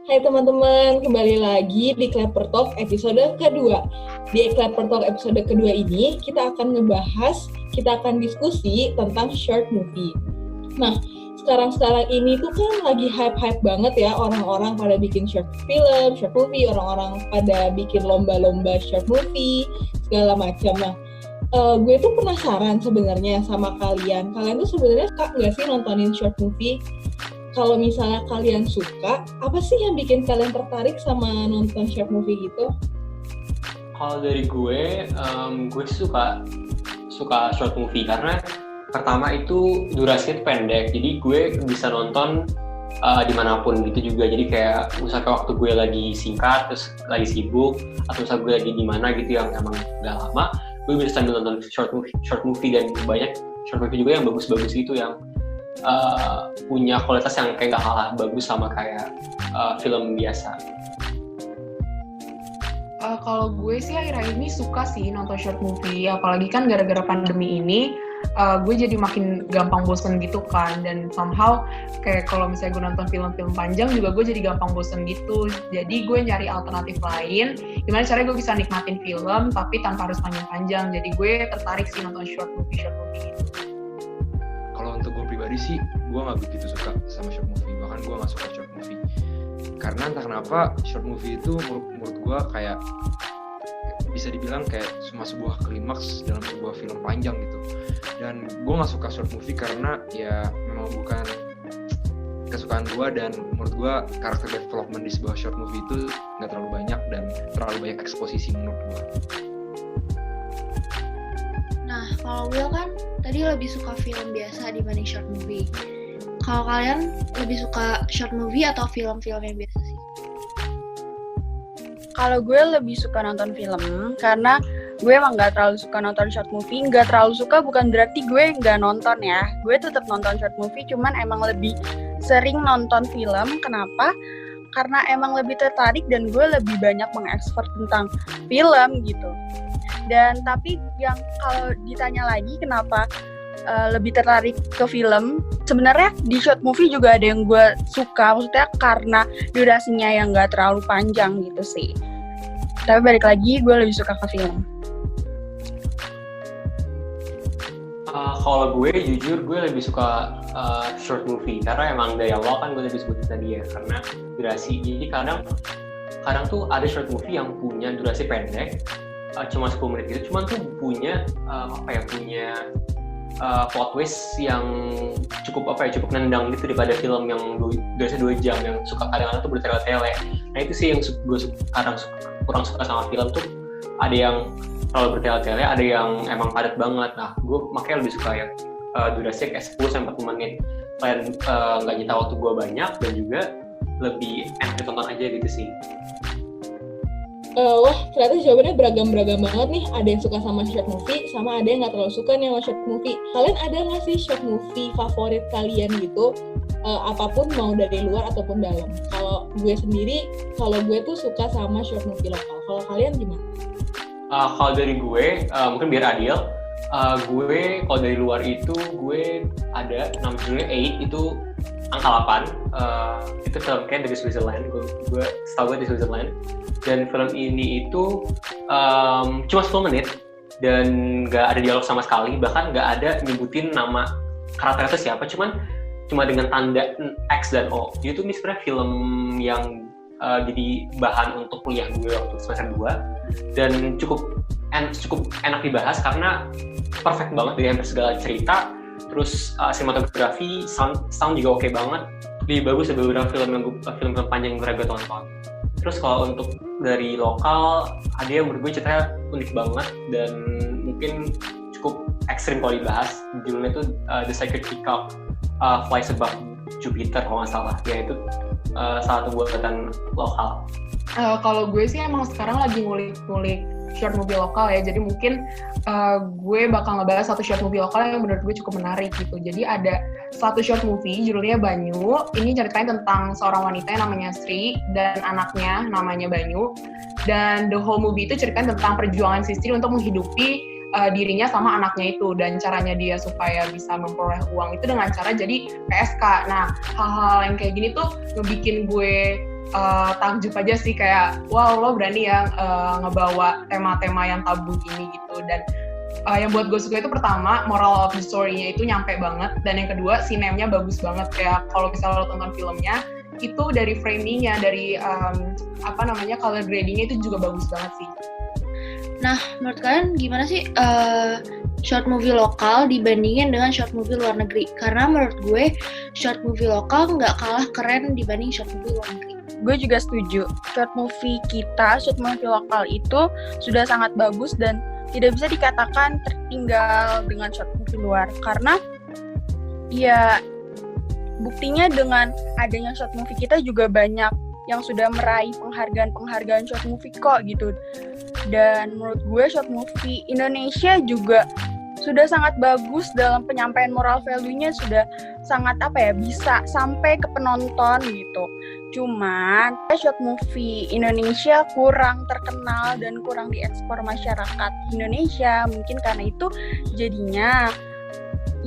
Hai teman-teman, kembali lagi di Clapper Talk episode kedua. Di Clapper Talk episode kedua ini, kita akan diskusi tentang short movie. Nah, sekarang ini tuh kan lagi hype-hype banget ya, orang-orang pada bikin short movie, orang-orang pada bikin lomba-lomba short movie, segala macam. Nah, gue tuh penasaran sebenarnya sama kalian. Kalian tuh sebenarnya suka nggak sih nontonin short movie? Kalau misalnya kalian suka, apa sih yang bikin kalian tertarik sama nonton short movie gitu? Kalau dari gue suka short movie karena pertama itu durasinya pendek, jadi gue bisa nonton dimanapun gitu juga. Jadi kayak misalkan waktu gue lagi singkat, terus lagi sibuk, atau misalkan gue lagi di mana gitu yang emang nggak lama, gue bisa sambil nonton short movie dan banyak short movie juga yang bagus-bagus gitu yang punya kualitas yang kayak nggak kalah bagus sama kayak film biasa. Kalau gue sih akhir-akhir ini suka sih nonton short movie, apalagi kan gara-gara pandemi ini gue jadi makin gampang bosen gitu kan, dan somehow kayak kalau misalnya gue nonton film-film panjang juga gue jadi gampang bosen gitu. Jadi gue nyari alternatif lain, gimana caranya gue bisa nikmatin film tapi tanpa harus panjang-panjang. Jadi gue tertarik sih nonton short movie gitu. Kalau untuk gue pribadi sih, gue nggak begitu suka sama short movie, bahkan gue nggak suka short movie. Karena entah kenapa short movie itu menurut gue kayak bisa dibilang kayak cuma sebuah klimaks dalam sebuah film panjang gitu. Dan gue nggak suka short movie karena ya memang bukan kesukaan gue, dan menurut gue karakter development di sebuah short movie itu nggak terlalu banyak dan terlalu banyak eksposisi menurut gue. Nah, kalau Will kan tadi lebih suka film biasa dibanding short movie. Kalau kalian lebih suka short movie atau film-film yang biasa sih? Kalau gue lebih suka nonton film, karena gue emang gak terlalu suka nonton short movie. Gak terlalu suka bukan berarti gue gak nonton ya. Gue tetap nonton short movie, cuman emang lebih sering nonton film. Kenapa? Karena emang lebih tertarik dan gue lebih banyak mengekspor tentang film gitu. Dan tapi yang kalau ditanya lagi kenapa lebih tertarik ke film, sebenarnya di short movie juga ada yang gue suka, maksudnya karena durasinya yang gak terlalu panjang gitu sih. Tapi balik lagi gue lebih suka ke film. Kalau gue jujur gue lebih suka short movie karena emang dari awal kan gue lebih sebutin tadi ya, karena durasi. Jadi kadang tuh ada short movie yang punya durasi pendek, cuma 10 menit gitu, cuman tuh punya plot twist yang cukup nendang gitu daripada film yang durasi 2 jam yang suka kadang-kadang tuh bertele-tele. Nah itu sih yang gue kurang suka sama film tuh, ada yang terlalu bertele-tele, ada yang emang padat banget. Nah gue makanya lebih suka yang durasi kayak 10-40 menit, selain nggak nyita waktu gue banyak dan juga lebih enak ditonton aja gitu sih. Wah, ternyata jawabannya beragam-beragam banget nih. Ada yang suka sama short movie, sama ada yang nggak terlalu suka nih sama short movie. Kalian ada nggak sih short movie favorit kalian gitu? Apapun, mau dari luar ataupun dalam. Kalau gue sendiri, gue tuh suka sama short movie lokal. Kalau kalian gimana? Kalau dari gue, mungkin biar adil, gue kalau dari luar itu gue ada nama judulnya 8, itu angka 8. Itu film kayak dari Switzerland, gue setahu gue di Switzerland. Dan film ini itu cuma 10 menit dan nggak ada dialog sama sekali, bahkan nggak ada nyebutin nama karakter itu siapa, cuma dengan tanda X dan O. Jadi itu sebenarnya film yang jadi bahan untuk kuliah gue waktu semester 2, dan cukup enak dibahas karena perfect banget dari hampir segala cerita. Terus sinematografi, sound juga oke banget, lebih bagus dari beberapa film panjang yang pernah gue tonton. Terus kalau untuk dari lokal, ada yang menurut gue ceritanya unik banget dan mungkin cukup ekstrim kalau dibahas. Judulnya itu The Sacred Peacock Flies Above Jupiter kalau nggak salah. Ya itu salah satu buatan lokal? Kalau gue sih emang sekarang lagi ngulik-ngulik short movie lokal ya, jadi mungkin gue bakal ngebahas satu short movie lokal yang menurut gue cukup menarik gitu. Jadi ada satu short movie judulnya Banyu, ini ceritain tentang seorang wanita yang namanya Sri dan anaknya namanya Banyu, dan the whole movie itu ceritain tentang perjuangan si Sri untuk menghidupi dirinya sama anaknya itu, dan caranya dia supaya bisa memperoleh uang itu dengan cara jadi PSK. Nah, hal-hal yang kayak gini tuh ngebikin gue takjub aja sih, kayak wow, lo berani ya ngebawa tema-tema yang tabu ini gitu. Dan yang buat gue suka itu pertama, moral of the story-nya itu nyampe banget, dan yang kedua sinemnya bagus banget. Kayak kalau misalnya lo tonton filmnya itu dari framing-nya, dari color grading-nya itu juga bagus banget sih. Nah, menurut kalian gimana sih short movie lokal dibandingin dengan short movie luar negeri? Karena menurut gue short movie lokal nggak kalah keren dibanding short movie luar negeri. Gue juga setuju. Short movie lokal itu sudah sangat bagus dan tidak bisa dikatakan tertinggal dengan short movie luar. Karena ya buktinya dengan adanya short movie kita juga banyak yang sudah meraih penghargaan short movie kok gitu. Dan menurut gue short movie Indonesia juga sudah sangat bagus dalam penyampaian moral value-nya, sudah sangat bisa sampai ke penonton gitu. Cuman short movie Indonesia kurang terkenal dan kurang diekspor masyarakat Indonesia. Mungkin karena itu jadinya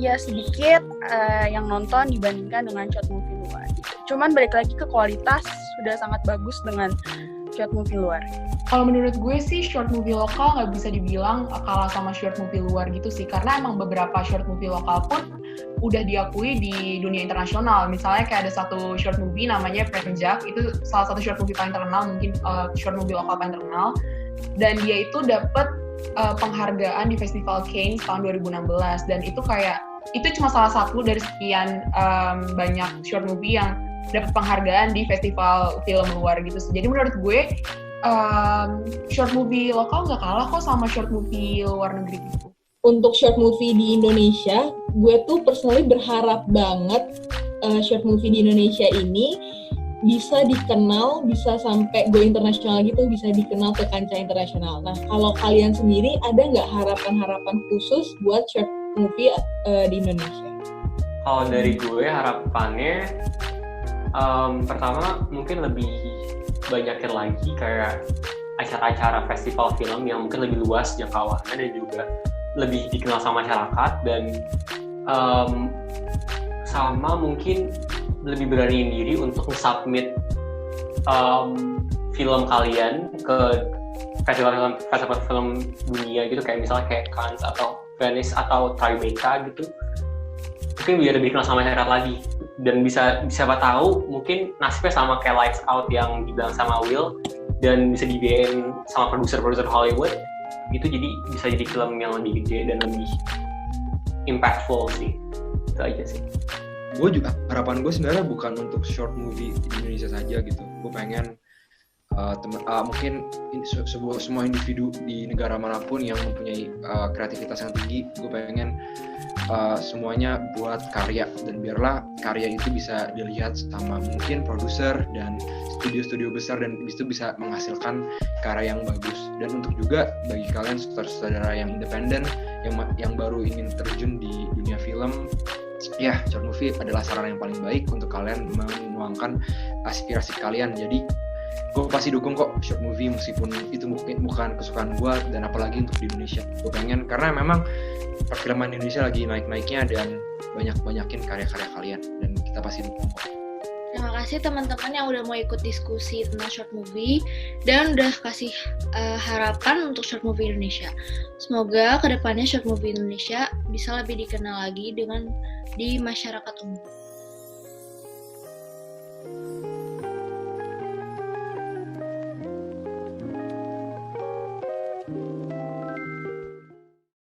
ya sedikit yang nonton dibandingkan dengan short movie luar gitu. Cuman balik lagi ke kualitas, sudah sangat bagus dengan short movie luar. Kalau menurut gue sih short movie lokal nggak bisa dibilang kalah sama short movie luar gitu sih, karena emang beberapa short movie lokal pun udah diakui di dunia internasional. Misalnya kayak ada satu short movie namanya Prenjak, itu salah satu short movie paling terkenal, mungkin short movie lokal paling terkenal, dan dia itu dapat penghargaan di Festival Cannes tahun 2016, dan itu cuma salah satu dari sekian banyak short movie yang dapat penghargaan di festival film luar gitu. Jadi menurut gue short movie lokal nggak kalah kok sama short movie luar negeri gitu. Untuk short movie di Indonesia, gue tuh personally berharap banget short movie di Indonesia ini bisa dikenal, bisa sampai go internasional gitu, bisa dikenal ke kancah internasional. Nah, kalau kalian sendiri ada nggak harapan-harapan khusus buat short movie di Indonesia? Kalau dari gue harapannya pertama mungkin lebih banyakin lagi kayak acara-acara festival film yang mungkin lebih luas jangkauannya dan juga lebih dikenal sama masyarakat, dan sama mungkin lebih beraniin diri untuk submit film kalian ke festival film dunia gitu, kayak misalnya kayak Cannes atau Venice atau Tribeca gitu, mungkin biar lebih dikenal sama masyarakat lagi. Dan bisa siapa tahu mungkin nasibnya sama kayak Lights Out yang dibilang sama Will, dan bisa dibiayain sama produser Hollywood gitu, jadi bisa jadi film yang lebih gede dan lebih impactful sih. Itu aja sih. Gue juga, harapan gue sebenarnya bukan untuk short movie di Indonesia saja gitu. Gue pengen mungkin semua individu di negara manapun yang mempunyai kreativitas yang tinggi, gue pengen semuanya buat karya, dan biarlah karya itu bisa dilihat sama mungkin produser dan studio-studio besar, dan itu bisa menghasilkan karya yang bagus. Dan untuk juga bagi kalian saudara-saudara yang independen yang baru ingin terjun di dunia film, ya short movie adalah sarana yang paling baik untuk kalian menuangkan aspirasi kalian. Jadi gue pasti dukung kok short movie, meskipun itu mungkin bukan kesukaan gue, dan apalagi untuk di Indonesia. Gue pengen, karena memang perfilman Indonesia lagi naik-naiknya, dan banyakin karya-karya kalian, dan kita pasti dukung kok. Terima kasih teman-teman yang udah mau ikut diskusi tentang short movie dan udah kasih harapan untuk short movie Indonesia. Semoga kedepannya short movie Indonesia bisa lebih dikenal lagi di masyarakat umum.